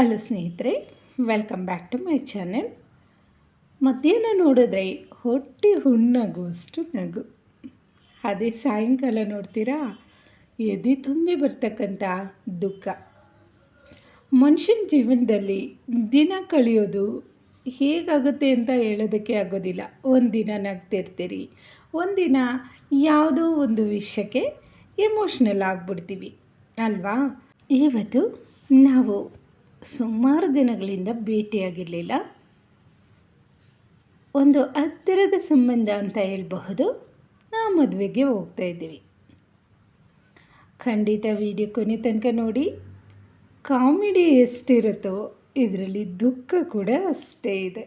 Hello ಸ್ನೇಹಿತರೆ, welcome back to my channel. ಮಧ್ಯಾಹ್ನ ನೋಡಿದ್ರೆ ಹೊಟ್ಟೆ ಹುಣ್ಣಾಗುವಷ್ಟು ನಗು. ಅದೇ ಸಾಯಂಕಾಲ ನೋಡ್ತೀರಾ, ಎದೆ ತುಂಬಿ ಬರ್ತಕ್ಕಂಥ ದುಃಖ. ಮನುಷ್ಯನ ಜೀವನದಲ್ಲಿ ದಿನ ಕಳೆಯೋದು ಹೇಗಾಗುತ್ತೆ ಅಂತ ಹೇಳೋದಕ್ಕೆ ಆಗೋದಿಲ್ಲ. ಒಂದಿನ ನಗ್ತಿರ್ತೀರಿ, ಒಂದಿನ ಯಾವುದೋ ಒಂದು ವಿಷಯಕ್ಕೆ ಎಮೋಷ್ನಲ್ ಆಗಿಬಿಡ್ತೀವಿ ಅಲ್ವಾ. ಇವತ್ತು ನಾವು ಸುಮಾರು ದಿನಗಳಿಂದ ಭೇಟಿಯಾಗಿರಲಿಲ್ಲ. ಒಂದು ಹತ್ತಿರದ ಸಂಬಂಧ ಅಂತ ಹೇಳಬಹುದು. ನಾವು ಮದುವೆಗೆ ಹೋಗ್ತಾ ಇದ್ದೀವಿ. ಖಂಡಿತ ವಿಡಿಯೋ ಕೊನೆ ತನಕ ನೋಡಿ. ಕಾಮಿಡಿ ಎಷ್ಟಿರುತ್ತೋ ಇದರಲ್ಲಿ ದುಃಖ ಕೂಡ ಅಷ್ಟೇ ಇದೆ.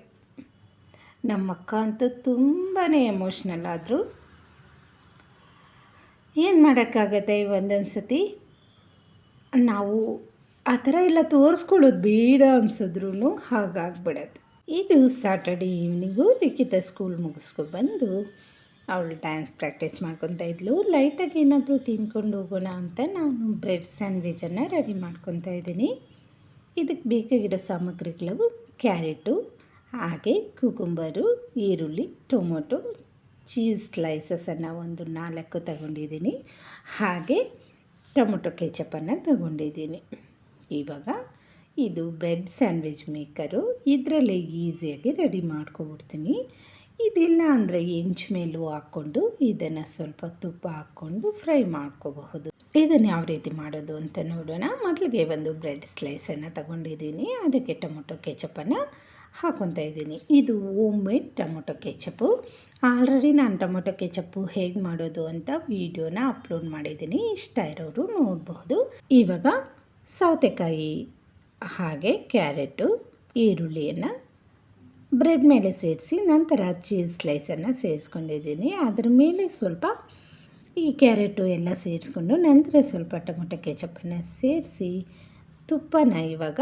ನಮ್ಮಕ್ಕ ಅಂತೂ ತುಂಬಾ ಎಮೋಷ್ನಲ್ ಆದರು. ಏನು ಮಾಡೋಕ್ಕಾಗತ್ತೆ, ಒಂದೊಂದು ಸತಿ ನಾವು ಆ ಥರ ಎಲ್ಲ ತೋರಿಸ್ಕೊಳ್ಳೋದು ಬೇಡ ಅನಿಸಿದ್ರೂ ಹಾಗಾಗ್ಬಿಡತ್ತೆ. ಇದು ಸ್ಯಾಟರ್ಡೆ ಈವ್ನಿಂಗು ಲಿಖಿತ ಸ್ಕೂಲ್ ಮುಗಿಸ್ಕೊಬಂದು ಅವಳು ಡ್ಯಾನ್ಸ್ ಪ್ರಾಕ್ಟೀಸ್ ಮಾಡ್ಕೊತಾ ಇದ್ಲು. ಲೈಟಾಗಿ ಏನಾದರೂ ತಿಂದ್ಕೊಂಡು ಹೋಗೋಣ ಅಂತ ನಾನು ಬ್ರೆಡ್ ಸ್ಯಾಂಡ್ವಿಚನ್ನು ರೆಡಿ ಮಾಡ್ಕೊತಾ ಇದ್ದೀನಿ. ಇದಕ್ಕೆ ಬೇಕಾಗಿರೋ ಸಾಮಗ್ರಿಗಳು ಕ್ಯಾರೆಟು, ಹಾಗೆ ಕುಕುಂಬರು, ಈರುಳ್ಳಿ, ಟೊಮೊಟೊ, ಚೀಸ್ ಸ್ಲೈಸಸನ್ನು ಒಂದು 4 ತಗೊಂಡಿದ್ದೀನಿ. ಹಾಗೆ ಟೊಮೊಟೊ ಕೆಚಪನ್ನು ತಗೊಂಡಿದ್ದೀನಿ. ಇವಾಗ ಇದು ಬ್ರೆಡ್ ಸ್ಯಾಂಡ್ವಿಚ್ ಮೇಕರು. ಇದರಲ್ಲೇ ಈಸಿಯಾಗಿ ರೆಡಿ ಮಾಡ್ಕೊಬಿಡ್ತೀನಿ. ಇದಿಲ್ಲ ಅಂದರೆ ಹೆಂಚು ಮೇಲೂ ಹಾಕ್ಕೊಂಡು ಇದನ್ನು ಸ್ವಲ್ಪ ತುಪ್ಪ ಹಾಕ್ಕೊಂಡು ಫ್ರೈ ಮಾಡ್ಕೋಬಹುದು. ಇದನ್ನು ಯಾವ ರೀತಿ ಮಾಡೋದು ಅಂತ ನೋಡೋಣ. ಮೊದಲಿಗೆ ಒಂದು ಬ್ರೆಡ್ ಸ್ಲೈಸನ್ನು ತಗೊಂಡಿದ್ದೀನಿ. ಅದಕ್ಕೆ ಟೊಮೊಟೊ ಕೆಚಪನ್ನು ಹಾಕ್ಕೊತಾ ಇದ್ದೀನಿ. ಇದು ಹೋಮ್ ಮೇಡ್ ಟೊಮೊಟೊ ಕೆಚಪು. ಆಲ್ರೆಡಿ ನಾನು ಟೊಮೊಟೊ ಕೆಚಪ್ಪು ಹೇಗೆ ಮಾಡೋದು ಅಂತ ವಿಡಿಯೋನ ಅಪ್ಲೋಡ್ ಮಾಡಿದ್ದೀನಿ. ಇಷ್ಟ ಇರೋರು ನೋಡಬಹುದು. ಇವಾಗ ಸೌತೆಕಾಯಿ ಹಾಗೆ ಕ್ಯಾರೆಟು, ಈರುಳ್ಳಿಯನ್ನು ಬ್ರೆಡ್ ಮೇಲೆ ಸೇರಿಸಿ ನಂತರ ಚೀಸ್ ಸ್ಲೈಸನ್ನು ಸೇರಿಸ್ಕೊಂಡಿದ್ದೀನಿ. ಅದರ ಮೇಲೆ ಸ್ವಲ್ಪ ಈ ಕ್ಯಾರೆಟು ಎಲ್ಲ ಸೇರಿಸ್ಕೊಂಡು ನಂತರ ಸ್ವಲ್ಪ ಟೊಮೊಟೊ ಕೆಚಪನ್ನು ಸೇರಿಸಿ ತುಪ್ಪನ ಇವಾಗ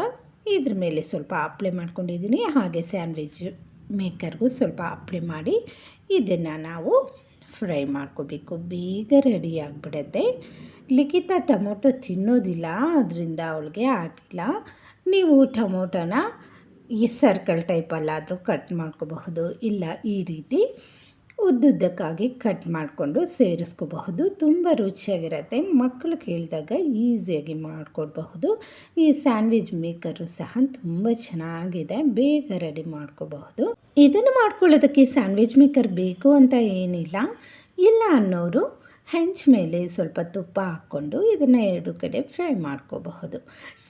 ಇದ್ರ ಮೇಲೆ ಸ್ವಲ್ಪ ಅಪ್ಲೈ ಮಾಡ್ಕೊಂಡಿದ್ದೀನಿ. ಹಾಗೆ ಸ್ಯಾಂಡ್ವಿಚ್ ಮೇಕರ್ಗೂ ಸ್ವಲ್ಪ ಅಪ್ಲೈ ಮಾಡಿ ಇದನ್ನು ನಾವು ಫ್ರೈ ಮಾಡ್ಕೋಬೇಕು. ಬೇಗ ರೆಡಿ ಆಗಿಬಿಡುತ್ತೆ. ಲಿಖಿತ ಟೊಮೊಟೊ ತಿನ್ನೋದಿಲ್ಲ, ಅದರಿಂದ ಅವಳಿಗೆ ಹಾಕಿಲ್ಲ. ನೀವು ಟೊಮೊಟೊನ ಈ ಸರ್ಕಲ್ ಟೈಪಲ್ಲಾದರೂ ಕಟ್ ಮಾಡ್ಕೋಬಹುದು, ಇಲ್ಲ ಈ ರೀತಿ ಉದ್ದುದ್ದಕ್ಕಾಗಿ ಕಟ್ ಮಾಡಿಕೊಂಡು ಸೇರಿಸ್ಕೋಬಹುದು. ತುಂಬ ರುಚಿಯಾಗಿರುತ್ತೆ. ಮಕ್ಕಳು ಕೇಳಿದಾಗ ಈಸಿಯಾಗಿ ಮಾಡಿಕೊಡ್ಬಹುದು. ಈ ಸ್ಯಾಂಡ್ವಿಚ್ ಮೇಕರು ಸಹ ತುಂಬ ಚೆನ್ನಾಗಿದೆ, ಬೇಗ ರೆಡಿ ಮಾಡ್ಕೋಬಹುದು. ಇದನ್ನು ಮಾಡ್ಕೊಳ್ಳೋದಕ್ಕೆ ಸ್ಯಾಂಡ್ವಿಚ್ ಮೇಕರ್ ಬೇಕು ಅಂತ ಏನಿಲ್ಲ. ಇಲ್ಲ ಅನ್ನೋರು ಹೆಂಚು ಮೇಲೆ ಸ್ವಲ್ಪ ತುಪ್ಪ ಹಾಕ್ಕೊಂಡು ಇದನ್ನು 2 ಕಡೆ ಫ್ರೈ ಮಾಡ್ಕೋಬಹುದು.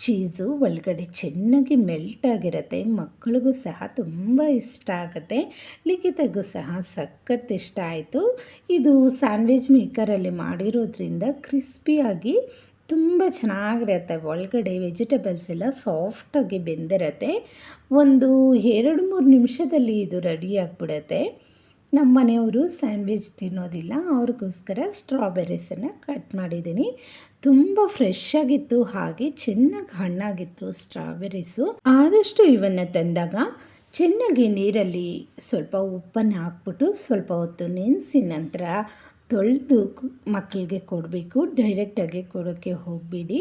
ಚೀಸು ಒಳಗಡೆ ಚೆನ್ನಾಗಿ ಮೆಲ್ಟ್ ಆಗಿರುತ್ತೆ. ಮಕ್ಕಳಿಗೂ ಸಹ ತುಂಬ ಇಷ್ಟ ಆಗುತ್ತೆ. ಲಿಖಿತಗೂ ಸಹ ಸಖತ್ ಇಷ್ಟ ಆಯಿತು. ಇದು ಸ್ಯಾಂಡ್ವಿಚ್ ಮೇಕರಲ್ಲಿ ಮಾಡಿರೋದ್ರಿಂದ ಕ್ರಿಸ್ಪಿಯಾಗಿ ತುಂಬ ಚೆನ್ನಾಗಿರುತ್ತೆ. ಒಳಗಡೆ ವೆಜಿಟೇಬಲ್ಸ್ ಎಲ್ಲ ಸಾಫ್ಟಾಗಿ ಬೆಂದಿರುತ್ತೆ. ಒಂದು 2-3 ನಿಮಿಷದಲ್ಲಿ ಇದು ರೆಡಿ ಆಗಿಬಿಡುತ್ತೆ. ನಮ್ಮ ಮನೆಯವರು ಸ್ಯಾಂಡ್ವಿಚ್ ತಿನ್ನೋದಿಲ್ಲ, ಅವ್ರಿಗೋಸ್ಕರ ಸ್ಟ್ರಾಬೆರೀಸನ್ನು ಕಟ್ ಮಾಡಿದ್ದೀನಿ. ತುಂಬ ಫ್ರೆಶ್ ಆಗಿತ್ತು, ಹಾಗೆ ಚೆನ್ನಾಗಿ ಹಣ್ಣಾಗಿತ್ತು ಸ್ಟ್ರಾಬೆರೀಸು. ಆದಷ್ಟು ಇವನ್ನು ತಂದಾಗ ಚೆನ್ನಾಗಿ ನೀರಲ್ಲಿ ಸ್ವಲ್ಪ ಉಪ್ಪನ್ನು ಹಾಕ್ಬಿಟ್ಟು ಸ್ವಲ್ಪ ಹೊತ್ತು ನೆನೆಸಿ ನಂತರ ತೊಳೆದು ಮಕ್ಕಳಿಗೆ ಕೊಡಬೇಕು. ಡೈರೆಕ್ಟಾಗಿ ಕೊಡೋಕ್ಕೆ ಹೋಗಬೇಡಿ.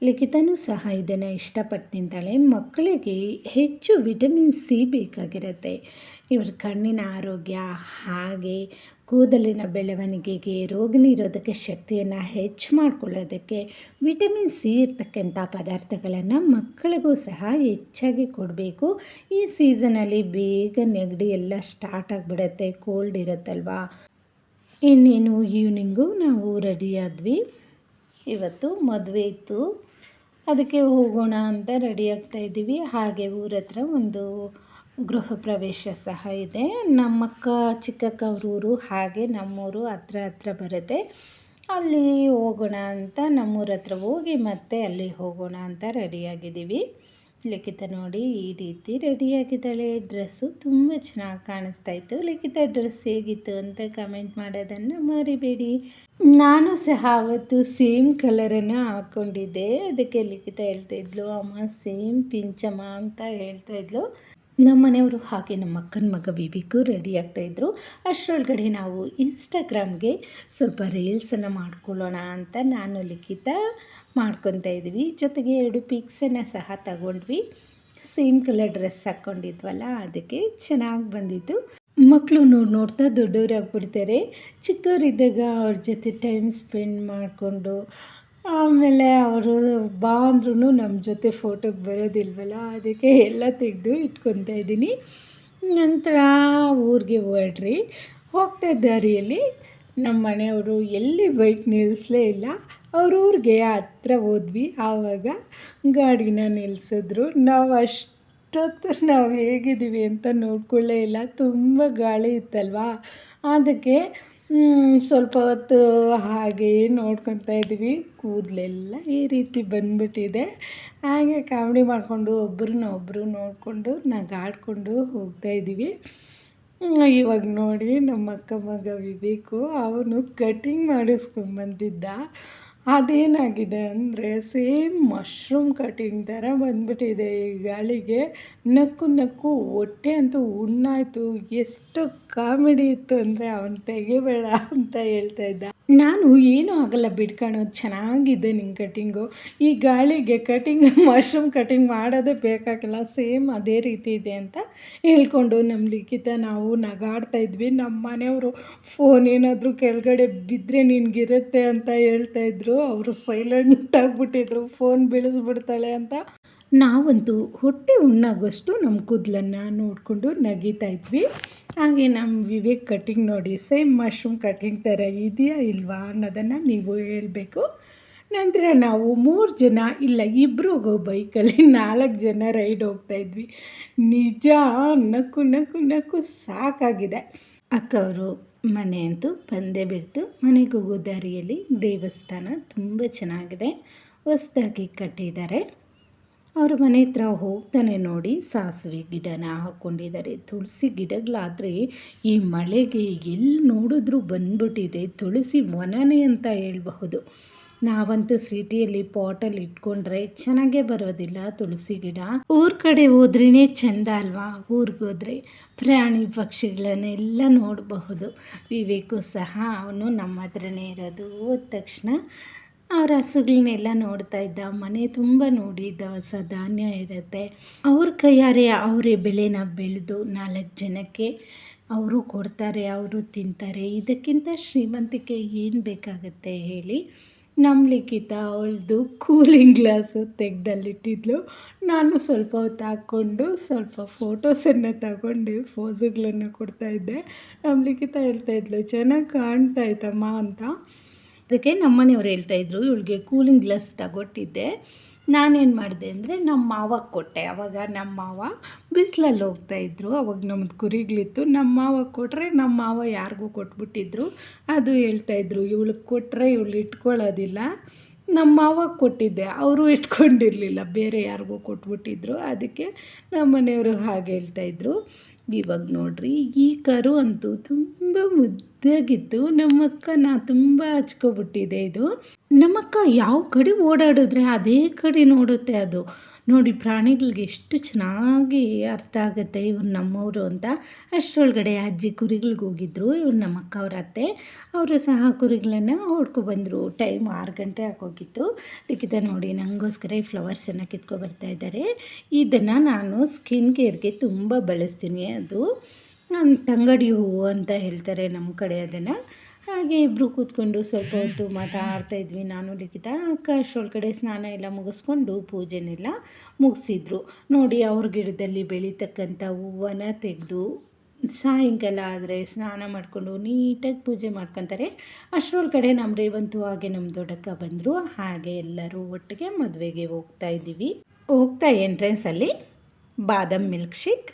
ಲಿಖಿತನೂ ಸಹ ಇದನ್ನು ಇಷ್ಟಪಟ್ಟು ತಿಂತಾಳೆ. ಮಕ್ಕಳಿಗೆ ಹೆಚ್ಚು ವಿಟಮಿನ್ ಸಿ ಬೇಕಾಗಿರುತ್ತೆ. ಇವರ ಕಣ್ಣಿನ ಆರೋಗ್ಯ ಹಾಗೆ ಕೂದಲಿನ ಬೆಳವಣಿಗೆಗೆ, ರೋಗ ನಿರೋಧಕ ಶಕ್ತಿಯನ್ನು ಹೆಚ್ಚು ಮಾಡ್ಕೊಳ್ಳೋದಕ್ಕೆ ವಿಟಮಿನ್ ಸಿ ಇರ್ತಕ್ಕಂಥ ಪದಾರ್ಥಗಳನ್ನು ಮಕ್ಕಳಿಗೂ ಸಹ ಹೆಚ್ಚಾಗಿ ಕೊಡಬೇಕು. ಈ ಸೀಸನಲ್ಲಿ ಬೇಗ ನೆಗಡಿ ಎಲ್ಲ ಸ್ಟಾರ್ಟ್ ಆಗಿಬಿಡುತ್ತೆ, ಕೋಲ್ಡ್ ಇರುತ್ತಲ್ವ. ಇನ್ನೇನು ಈವ್ನಿಂಗು ನಾವು ರೆಡಿ ಆದ್ವಿ. ಇವತ್ತು ಮದುವೆ ಇತ್ತು, ಅದಕ್ಕೆ ಹೋಗೋಣ ಅಂತ ರೆಡಿ ಆಗ್ತಾಯಿದ್ದೀವಿ. ಹಾಗೆ ಊರ ಹತ್ರ ಒಂದು ಗೃಹ ಪ್ರವೇಶ ಸಹ ಇದೆ. ನಮ್ಮಕ್ಕ ಚಿಕ್ಕಕ್ಕ ಅವ್ರ ಊರು ಹಾಗೆ ನಮ್ಮೂರು ಹತ್ರ ಬರುತ್ತೆ. ಅಲ್ಲಿ ಹೋಗೋಣ ಅಂತ ನಮ್ಮೂರ ಹತ್ರ ಹೋಗಿ ಮತ್ತೆ ಅಲ್ಲಿ ಹೋಗೋಣ ಅಂತ ರೆಡಿಯಾಗಿದ್ದೀವಿ. ಲಿಖಿತ ನೋಡಿ ಈ ರೀತಿ ರೆಡಿಯಾಗಿದ್ದಾಳೆ. ಡ್ರೆಸ್ಸು ತುಂಬ ಚೆನ್ನಾಗಿ ಕಾಣಿಸ್ತಾಯಿತ್ತು. ಲಿಖಿತ ಡ್ರೆಸ್ ಹೇಗಿತ್ತು ಅಂತ ಕಮೆಂಟ್ ಮಾಡೋದನ್ನು ಮರಿಬೇಡಿ. ನಾನು ಸಹ ಅವತ್ತು ಸೇಮ್ ಕಲರನ್ನು ಹಾಕ್ಕೊಂಡಿದ್ದೆ. ಅದಕ್ಕೆ ಲಿಖಿತ ಹೇಳ್ತಾಯಿದ್ಲು, ಅಮ್ಮ ಸೇಮ್ ಪಿಂಚಮ್ಮ ಅಂತ ಹೇಳ್ತಾಯಿದ್ಲು. ನಮ್ಮ ಮನೆಯವರು ಹಾಗೆ ನಮ್ಮ ಅಕ್ಕನ ಮಗ ವಿವಿಗೂ ರೆಡಿ ಆಗ್ತಾಯಿದ್ರು. ಅಷ್ಟರೊಳಗಡೆ ನಾವು ಇನ್ಸ್ಟಾಗ್ರಾಮ್ಗೆ ಸ್ವಲ್ಪ ರೀಲ್ಸನ್ನು ಮಾಡ್ಕೊಳ್ಳೋಣ ಅಂತ ನಾನು ಲಿಖಿತ ಮಾಡ್ಕೊತಾ ಇದ್ವಿ. ಜೊತೆಗೆ 2 ಪಿಕ್ಸನ್ನು ಸಹ ತಗೊಂಡ್ವಿ. ಸೇಮ್ ಕಲರ್ ಡ್ರೆಸ್ ಹಾಕ್ಕೊಂಡಿದ್ವಲ್ಲ, ಅದಕ್ಕೆ ಚೆನ್ನಾಗಿ ಬಂದಿತ್ತು. ಮಕ್ಕಳು ನೋಡ್ತಾ ದೊಡ್ಡವರಾಗ್ಬಿಡ್ತಾರೆ. ಚಿಕ್ಕವರಿದ್ದಾಗ ಅವ್ರ ಜೊತೆ ಟೈಮ್ ಸ್ಪೆಂಡ್ ಮಾಡಿಕೊಂಡು ಆಮೇಲೆ ಅವರು ಬಾ ಅಂದ್ರೂ ನಮ್ಮ ಜೊತೆ ಫೋಟೋಗೆ ಬರೋದಿಲ್ವಲ್ಲ, ಅದಕ್ಕೆ ಎಲ್ಲ ತೆಗೆದು ಇಟ್ಕೊತಾ ಇದ್ದೀನಿ. ನಂತರ ಊರಿಗೆ ಹೊರಟ್ರಿ. ಹೋಗ್ತಾ ದಾರಿಯಲ್ಲಿ ನಮ್ಮ ಮನೆಯವರು ಎಲ್ಲಿ ಬೈಕ್ ನಿಲ್ಲಿಸಲೇ ಇಲ್ಲ. ಅವ್ರ ಊರಿಗೆ ಹತ್ರ ಹೋದ್ವಿ. ಆವಾಗ ಗಾಡಿನ ನಿಲ್ಲಿಸಿದ್ರು. ನಾವು ಹೇಗಿದ್ದೀವಿ ಅಂತ ನೋಡ್ಕೊಳ್ಳೇ ಇಲ್ಲ. ತುಂಬ ಗಾಳಿ ಇತ್ತಲ್ವಾ, ಅದಕ್ಕೆ ಸ್ವಲ್ಪ ಹೊತ್ತು ಹಾಗೇ ನೋಡ್ಕೊತಾ ಇದ್ವಿ. ಕೂದಲೆಲ್ಲ ಈ ರೀತಿ ಬಂದ್ಬಿಟ್ಟಿದೆ. ಹಾಗೆ ಕಾಮಿಡಿ ಮಾಡಿಕೊಂಡು ಒಬ್ಬರು ನೋಡಿಕೊಂಡು ನಗಾಡಿಕೊಂಡು ಹೋಗ್ತಾ ಇದ್ದೀವಿ. ಇವಾಗ ನೋಡಿ ನಮ್ಮ ಅಕ್ಕ ಮಗ ವಿವೇಕು, ಅವನು ಕಟಿಂಗ್ ಮಾಡಿಸ್ಕೊಂಬಂದಿದ್ದ. ಅದೇನಾಗಿದೆ ಅಂದರೆ ಸೇಮ್ ಮಶ್ರೂಮ್ ಕಟಿಂಗ್ ಥರ ಬಂದ್ಬಿಟ್ಟಿದೆ. ಈ ಗಾಳಿಗೆ ನಕ್ಕು ಹೊಟ್ಟೆ ಅಂತೂ ಹುಣ್ಣಾಯಿತು. ಎಷ್ಟು ಕಾಮಿಡಿ ಇತ್ತು ಅಂದರೆ ಅವನು ತೆಗಿಬೇಡ ಅಂತ ಹೇಳ್ತಾ ಇದ್ದ. ನಾನು ಏನೂ ಆಗಲ್ಲ ಬಿಡ್ಕೊಳ್ಳೋದು, ಚೆನ್ನಾಗಿದೆ ನಿನ್ನ ಕಟಿಂಗು. ಈ ಗಾಳಿಗೆ ಮಶ್ರೂಮ್ ಕಟಿಂಗ್ ಮಾಡೋದೇ ಬೇಕಾಗಿಲ್ಲ, ಸೇಮ್ ಅದೇ ರೀತಿ ಇದೆ ಅಂತ ಹೇಳ್ಕೊಂಡು ನಮ್ಮ ಲಿಖಿತ ನಾವು ನಗಾಡ್ತಾ ಇದ್ವಿ. ನಮ್ಮ ಮನೆಯವರು ಫೋನ್ ಏನಾದರೂ ಕೆಳಗಡೆ ಬಿದ್ದರೆ ನಿನಗಿರುತ್ತೆ ಅಂತ ಹೇಳ್ತಾಯಿದ್ರು. ಅವರು ಸೈಲೆಂಟ್ ಆಗಿಬಿಟ್ಟಿದ್ರು, ಫೋನ್ ಬೀಳಿಸ್ಬಿಡ್ತಾಳೆ ಅಂತ. ನಾವಂತೂ ಹೊಟ್ಟೆ ಹುಣ್ಣಾಗೋಷ್ಟು ನಮ್ಮ ಕೂದಲನ್ನು ನೋಡಿಕೊಂಡು ನಗಿತಾ ಇದ್ವಿ. ಹಾಗೆ ನಮ್ಮ ವಿವೇಕ್ ಕಟಿಂಗ್ ನೋಡಿ ಸೇಮ್ ಮಶ್ರೂಮ್ ಕಟಿಂಗ್ ಥರ ಇದೆಯಾ ಇಲ್ವಾ ಅನ್ನೋದನ್ನು ನೀವು ಹೇಳಬೇಕು. ನಂತರ ನಾವು 3 ಜನ ಇಲ್ಲ 2 ಹೋಗೋ ಬೈಕಲ್ಲಿ 4 ಜನ ರೈಡ್ ಹೋಗ್ತಾಯಿದ್ವಿ. ನಿಜ ನಕ್ಕು ಸಾಕಾಗಿದೆ. ಅಕ್ಕವರು ಮನೆ ಅಂತೂ ಬಂದೇ ಬಿಡ್ತು. ಮನೆಗೆ ಹೋಗೋ ದಾರಿಯಲ್ಲಿ ದೇವಸ್ಥಾನ ತುಂಬ ಚೆನ್ನಾಗಿದೆ, ಹೊಸದಾಗಿ ಕಟ್ಟಿದ್ದಾರೆ. ಅವ್ರ ಮನೆ ಹತ್ರ ಹೋಗ್ತಾನೆ ನೋಡಿ ಸಾಸಿವೆ ಗಿಡನ ಹಾಕ್ಕೊಂಡಿದ್ದಾರೆ. ತುಳಸಿ ಗಿಡಗಳಾದರೆ ಈ ಮಳೆಗೆ ಎಲ್ಲಿ ನೋಡಿದ್ರೂ ಬಂದ್ಬಿಟ್ಟಿದೆ. ತುಳಸಿ ವನನೇ ಅಂತ ಹೇಳಬಹುದು. ನಾವಂತೂ ಸಿಟಿಯಲ್ಲಿ ಪಾಟಲ್ಲಿ ಇಟ್ಕೊಂಡ್ರೆ ಚೆನ್ನಾಗೇ ಬರೋದಿಲ್ಲ ತುಳಸಿ ಗಿಡ. ಊರ ಕಡೆ ಹೋದ್ರೇ ಚೆಂದ ಅಲ್ವಾ. ಊರಿಗೋದ್ರೆ ಪ್ರಾಣಿ ಪಕ್ಷಿಗಳನ್ನೆಲ್ಲ ನೋಡಬಹುದು. ವಿವೇಕು ಸಹ ಅವನು ನಮ್ಮ ಹತ್ರನೇ ಇರೋದು. ಹೋದ ತಕ್ಷಣ ಅವ್ರ ಹಸುಗಳನ್ನೆಲ್ಲ ನೋಡ್ತಾ ಇದ್ದ. ಮನೆ ತುಂಬ ನೋಡಿ ದವಸ ಧಾನ್ಯ ಇರುತ್ತೆ. ಅವ್ರ ಕೈಯಾರೆ ಅವರೇ ಬೆಳೆನ ಬೆಳೆದು 4 ಜನಕ್ಕೆ ಅವರು ಕೊಡ್ತಾರೆ, ಅವರು ತಿಂತಾರೆ. ಇದಕ್ಕಿಂತ ಶ್ರೀಮಂತಿಕೆ ಏನು ಬೇಕಾಗುತ್ತೆ ಹೇಳಿ. ನಮ್ಮ ಲಿಖಿತ ಅವಳದು ಕೂಲಿಂಗ್ ಗ್ಲಾಸು ತೆಗ್ದಲ್ಲಿಟ್ಟಿದ್ಲು. ನಾನು ಸ್ವಲ್ಪ ಹೊತ್ತು ಹಾಕ್ಕೊಂಡು ಸ್ವಲ್ಪ ಫೋಟೋಸನ್ನು ತಗೊಂಡು ಫೋಸುಗಳನ್ನು ಕೊಡ್ತಾಯಿದ್ದೆ. ನಮ್ಮ ಲಿಖಿತ ಹೇಳ್ತಾಯಿದ್ಲು, ಚೆನ್ನಾಗಿ ಕಾಣ್ತಾಯಿತ್ತಮ್ಮ ಅಂತ. ಅದಕ್ಕೆ ನಮ್ಮನೆಯವ್ರು ಹೇಳ್ತಾಯಿದ್ರು, ಇವಳಿಗೆ ಕೂಲಿಂಗ್ ಗ್ಲಾಸ್ ತಗೊಟ್ಟಿದ್ದೆ. ನಾನೇನು ಮಾಡಿದೆ ಅಂದರೆ ನಮ್ಮ ಮಾವಗೆ ಕೊಟ್ಟೆ. ಆವಾಗ ನಮ್ಮ ಮಾವ ಬಿಸಿಲಲ್ಲಿ ಹೋಗ್ತಾಯಿದ್ರು. ಅವಾಗ ನಮ್ಮದು ಕುರಿಗಳಿತ್ತು. ನಮ್ಮ ಮಾವಗೆ ಕೊಟ್ಟರೆ ನಮ್ಮ ಮಾವ ಯಾರಿಗೂ ಕೊಟ್ಬಿಟ್ಟಿದ್ರು. ಅದು ಹೇಳ್ತಾಯಿದ್ರು, ಇವಳಿಗೆ ಕೊಟ್ಟರೆ ಇವಳು ಇಟ್ಕೊಳ್ಳೋದಿಲ್ಲ. ನಮ್ಮ ಮಾವಗೆ ಕೊಟ್ಟಿದ್ದೆ, ಅವರು ಇಟ್ಕೊಂಡಿರಲಿಲ್ಲ, ಬೇರೆ ಯಾರಿಗೂ ಕೊಟ್ಬಿಟ್ಟಿದ್ರು. ಅದಕ್ಕೆ ನಮ್ಮ ಮನೆಯವರು ಹಾಗೆ ಹೇಳ್ತಾಯಿದ್ರು. ಇವಾಗ ನೋಡ್ರಿ, ಈ ಕರು ಅಂತೂ ತುಂಬ ಮುದ್ದಾಗಿತ್ತು. ನಮ್ಮಕ್ಕನ ತುಂಬ ಹಚ್ಕೊಬಿಟ್ಟಿದೆ ಇದು. ನಮ್ಮಕ್ಕ ಯಾವ ಕಡೆ ಓಡಾಡಿದ್ರೆ ಅದೇ ಕಡೆ ನೋಡುತ್ತೆ ಅದು. ನೋಡಿ ಪ್ರಾಣಿಗಳಿಗೆ ಎಷ್ಟು ಚೆನ್ನಾಗಿ ಅರ್ಥ ಆಗುತ್ತೆ ಇವ್ರು ನಮ್ಮವರು ಅಂತ. ಅಷ್ಟರೊಳಗಡೆ ಅಜ್ಜಿ ಕುರಿಗಳಿಗೆ ಹೋಗಿದ್ರು. ಇವ್ರು ನಮ್ಮಕ್ಕ ಅವ್ರ ಅತ್ತೆ, ಅವರು ಸಹ ಕುರಿಗಳನ್ನು ಹೊಡ್ಕೊಬಂದರು. ಟೈಮ್ 6 ಗಂಟೆ ಆಗೋಗಿತ್ತು. ಲಿಖಿತ ನೋಡಿ ನನಗೋಸ್ಕರ ಈ ಫ್ಲವರ್ಸನ್ನು ಕಿತ್ಕೊಬರ್ತಾ ಇದ್ದಾರೆ. ಇದನ್ನು ನಾನು ಸ್ಕಿನ್ ಕೇರ್ಗೆ ತುಂಬ ಬಳಸ್ತೀನಿ. ಅದು ತಂಗಡಿ ಹೂವು ಅಂತ ಹೇಳ್ತಾರೆ ನಮ್ಮ ಕಡೆ ಅದನ್ನು. ಹಾಗೆ ಇಬ್ಬರು ಕೂತ್ಕೊಂಡು ಸ್ವಲ್ಪ ಹೊತ್ತು ಮಾತಾಡ್ತಾಯಿದ್ವಿ ನಾನು ಲಿಖಿತ. ಅಕ್ಕ ಅಷ್ಟರೊಳಗಡೆ ಸ್ನಾನ ಎಲ್ಲ ಮುಗಿಸ್ಕೊಂಡು ಪೂಜೆನೆಲ್ಲ ಮುಗಿಸಿದ್ರು. ನೋಡಿ ಅವ್ರ ಗಿಡದಲ್ಲಿ ಬೆಳೀತಕ್ಕಂಥ ಹೂವನ್ನು ತೆಗೆದು ಸಾಯಂಕಾಲ ಆದರೆ ಸ್ನಾನ ಮಾಡಿಕೊಂಡು ನೀಟಾಗಿ ಪೂಜೆ ಮಾಡ್ಕೊತಾರೆ. ಅಷ್ಟರೊಳಗಡೆ ನಮ್ಮ ರೇವಂತು ಹಾಗೆ ನಮ್ಮ ದೊಡ್ಡಕ್ಕ ಬಂದರು. ಹಾಗೆ ಎಲ್ಲರೂ ಒಟ್ಟಿಗೆ ಮದುವೆಗೆ ಹೋಗ್ತಾ ಎಂಟ್ರೆನ್ಸಲ್ಲಿ ಬಾದಾಮ್ ಮಿಲ್ಕ್ ಶೇಕ್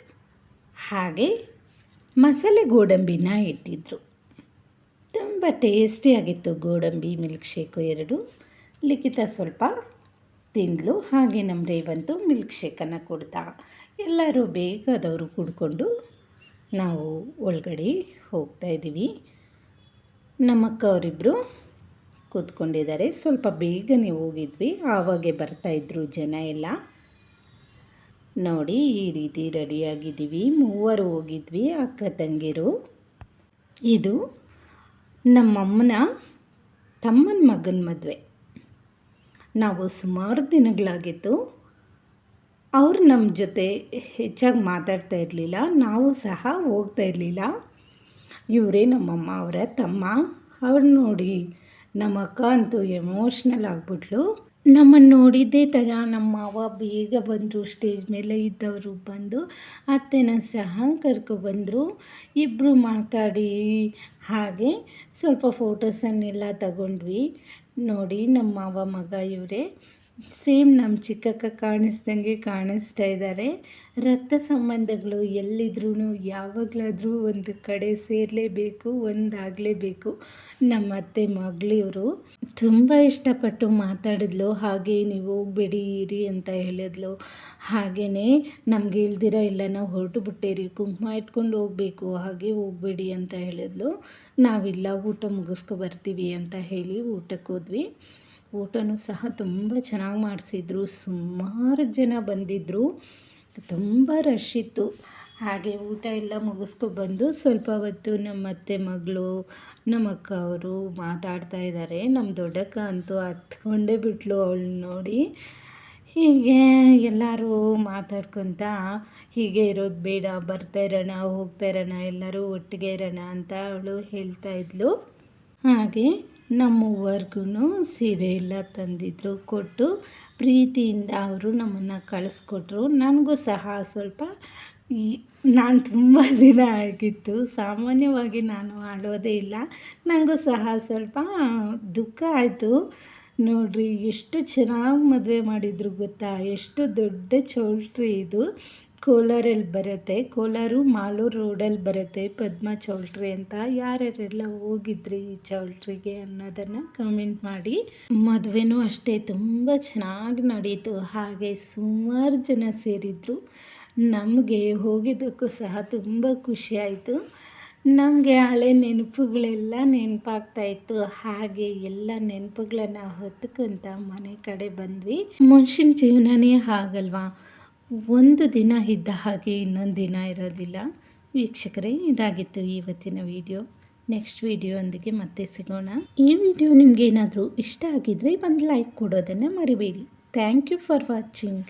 ಹಾಗೆ ಮಸಾಲೆ ಗೋಡಂಬಿನ ಇಟ್ಟಿದ್ದರು. ತುಂಬ ಟೇಸ್ಟಿಯಾಗಿತ್ತು ಗೋಡಂಬಿ ಮಿಲ್ಕ್ ಶೇಕು 2. ಲಿಖಿತ ಸ್ವಲ್ಪ ತಿಂದಳು. ಹಾಗೆ ನಮ್ಮ ರೇವಂತು ಮಿಲ್ಕ್ ಶೇಕನ್ನು ಕೊಡ್ತಾ ಎಲ್ಲರೂ ಬೇಕಾದವರು ಕುಡ್ಕೊಂಡು ನಾವು ಒಳಗಡೆ ಹೋಗ್ತಾಯಿದ್ದೀವಿ. ನಮ್ಮಕ್ಕ ಅವರಿಬ್ಬರು ಕೂತ್ಕೊಂಡಿದ್ದಾರೆ. ಸ್ವಲ್ಪ ಬೇಗನೆ ಹೋಗಿದ್ವಿ, ಆವಾಗೆ ಬರ್ತಾಯಿದ್ರು ಜನ ಎಲ್ಲ. ನೋಡಿ ಈ ರೀತಿ ರೆಡಿಯಾಗಿದ್ದೀವಿ. 3 ಹೋಗಿದ್ವಿ ಅಕ್ಕ ತಂಗಿರು. ಇದು ನಮ್ಮಮ್ಮನ ತಮ್ಮನ ಮಗನ ಮದುವೆ. ನಾವು ಸುಮಾರು ದಿನಗಳಾಗಿತ್ತು ಅವರು ನಮ್ಮ ಜೊತೆ ಹೆಚ್ಚಾಗಿ ಮಾತಾಡ್ತಾ ಇರಲಿಲ್ಲ, ನಾವು ಸಹ ಹೋಗ್ತಾ ಇರಲಿಲ್ಲ. ಇವರೇ ನಮ್ಮಮ್ಮ ಅವರ ತಮ್ಮ. ಅವ್ರು ನೋಡಿ ನಮ್ಮ ಅಕ್ಕ ಅಂತೂ ಎಮೋಷ್ನಲ್ ಆಗಿಬಿಟ್ಲು. ನಮ್ಮನ್ನು ನೋಡಿದ್ದೇ ಥರ ನಮ್ಮ ಮಾವ ಬೇಗ ಬಂದರು, ಸ್ಟೇಜ್ ಮೇಲೆ ಇದ್ದವರು ಬಂದು ಅತ್ತೆನ ಸಹ ಕರ್ಕೊಬಂದರು. ಇಬ್ಬರು ಮಾತಾಡಿ ಹಾಗೆ ಸ್ವಲ್ಪ ಫೋಟೋಸನ್ನೆಲ್ಲ ತಗೊಂಡ್ವಿ. ನೋಡಿ ನಮ್ಮ ಮಾವ ಮಗ ಇವರೇ, ಸೇಮ್ ನಮ್ಮ ಚಿಕ್ಕಕ್ಕ ಕಾಣಿಸ್ದಂಗೆ ಕಾಣಿಸ್ತಾ ಇದ್ದಾರೆ. ರಕ್ತ ಸಂಬಂಧಗಳು ಎಲ್ಲಿದ್ರೂ ಯಾವಾಗಲಾದರೂ ಒಂದು ಕಡೆ ಸೇರಲೇಬೇಕು, ಒಂದಾಗಲೇಬೇಕು. ನಮ್ಮ ಅತ್ತೆ ಮಗಳಿವರು ತುಂಬ ಇಷ್ಟಪಟ್ಟು ಮಾತಾಡಿದ್ಲು. ಹಾಗೆ ನೀವು ಹೋಗಬೇಡಿ ಇರಿ ಅಂತ ಹೇಳಿದ್ಲು. ಹಾಗೆಯೇ ನಮ್ಗೆ ಹೇಳ್ದಿರ ಇಲ್ಲ ನಾವು ಹೊರಟು ಬಿಟ್ಟೇರಿ, ಕುಂಕುಮ ಇಟ್ಕೊಂಡು ಹೋಗಬೇಕು, ಹಾಗೆ ಹೋಗಬೇಡಿ ಅಂತ ಹೇಳಿದ್ಲು. ನಾವಿಲ್ಲ ಊಟ ಮುಗಿಸ್ಕೊ ಬರ್ತೀವಿ ಅಂತ ಹೇಳಿ ಊಟಕ್ಕೆ ಹೋದ್ವಿ. ಊಟನೂ ಸಹ ತುಂಬ ಚೆನ್ನಾಗಿ ಮಾಡಿಸಿದ್ರು. ಸುಮಾರು ಜನ ಬಂದಿದ್ದರು, ತುಂಬ ರಶ್ ಇತ್ತು. ಹಾಗೆ ಊಟ ಎಲ್ಲ ಮುಗಿಸ್ಕೊಬಂದು ಸ್ವಲ್ಪ ಹೊತ್ತು ನಮ್ಮ ಅತ್ತೆ ಮಗಳು ನಮ್ಮ ಅಕ್ಕ ಅವರು ಮಾತಾಡ್ತಾ ಇದ್ದಾರೆ. ನಮ್ಮ ದೊಡ್ಡಕ್ಕ ಅಂತೂ ಹತ್ಕೊಂಡೇ ಬಿಟ್ಲು ಅವಳು ನೋಡಿ. ಹೀಗೆ ಎಲ್ಲರೂ ಮಾತಾಡ್ಕೊತ ಹೀಗೆ ಇರೋದು ಬೇಡ, ಬರ್ತಾ ಇರೋಣ, ಹೋಗ್ತಾ ಇರೋಣ, ಎಲ್ಲರೂ ಒಟ್ಟಿಗೆ ಇರೋಣ ಅಂತ ಅವಳು ಹೇಳ್ತಾ ಇದ್ಲು. ಹಾಗೆ ನಮ್ಮವ್ವರ್ಗೂ ಸೀರೆ ಎಲ್ಲ ತಂದಿದ್ರು, ಕೊಟ್ಟು ಪ್ರೀತಿಯಿಂದ ಅವರು ನಮ್ಮನ್ನು ಕಳಿಸ್ಕೊಟ್ರು. ನನಗೂ ಸಹ ಸ್ವಲ್ಪ ನಾನು ತುಂಬ ದಿನ ಆಗಿತ್ತು, ಸಾಮಾನ್ಯವಾಗಿ ನಾನು ಆಡೋದೇ ಇಲ್ಲ, ನನಗೂ ಸಹ ಸ್ವಲ್ಪ ದುಃಖ ಆಯಿತು. ನೋಡ್ರಿ ಎಷ್ಟು ಚೆನ್ನಾಗಿ ಮದುವೆ ಮಾಡಿದ್ರು ಗೊತ್ತಾ, ಎಷ್ಟು ದೊಡ್ಡ ಚೌಲ್ಟ್ರಿ ಇದು. ಕೋಲಾರಲ್ಲಿ ಬರುತ್ತೆ, ಕೋಲಾರ ಮಾಲೂರು ರೋಡಲ್ಲಿ ಬರುತ್ತೆ ಪದ್ಮ ಚೌಲ್ಟ್ರಿ ಅಂತ. ಯಾರ್ಯಾರೆಲ್ಲ ಹೋಗಿದ್ರಿ ಈ ಚೌಲ್ಟ್ರಿಗೆ ಅನ್ನೋದನ್ನು ಕಮೆಂಟ್ ಮಾಡಿ. ಮದುವೆನೂ ಅಷ್ಟೇ ತುಂಬ ಚೆನ್ನಾಗಿ ನಡೀತು. ಹಾಗೆ ಸುಮಾರು ಜನ ಸೇರಿದರು. ನಮಗೆ ಹೋಗಿದ್ದಕ್ಕೂ ಸಹ ತುಂಬ ಖುಷಿಯಾಯಿತು. ನಮಗೆ ಹಳೆ ನೆನಪುಗಳೆಲ್ಲ ನೆನಪಾಗ್ತಾಯಿತ್ತು. ಹಾಗೆ ಎಲ್ಲ ನೆನಪುಗಳನ್ನು ಹೊತ್ತುಕೊಂತ ಮನೆ ಕಡೆ ಬಂದ್ವಿ. ಮನುಷ್ಯನ ಜೀವನನೇ ಹಾಗಲ್ವಾ, ಒಂದು ದಿನ ಇದ್ದ ಹಾಗೆ ಇನ್ನೊಂದು ದಿನ ಇರೋದಿಲ್ಲ. ವೀಕ್ಷಕರೇ, ಇದಾಗಿತ್ತು ಇವತ್ತಿನ ವಿಡಿಯೋ. ನೆಕ್ಸ್ಟ್ ವಿಡಿಯೋದೊಂದಿಗೆ ಮತ್ತೆ ಸಿಗೋಣ. ಈ ವಿಡಿಯೋ ನಿಮಗೇನಾದರೂ ಇಷ್ಟ ಆಗಿದ್ದರೆ ಒಂದು ಲೈಕ್ ಕೊಡೋದನ್ನು ಮರಿಬೇಡಿ. Thank you for watching.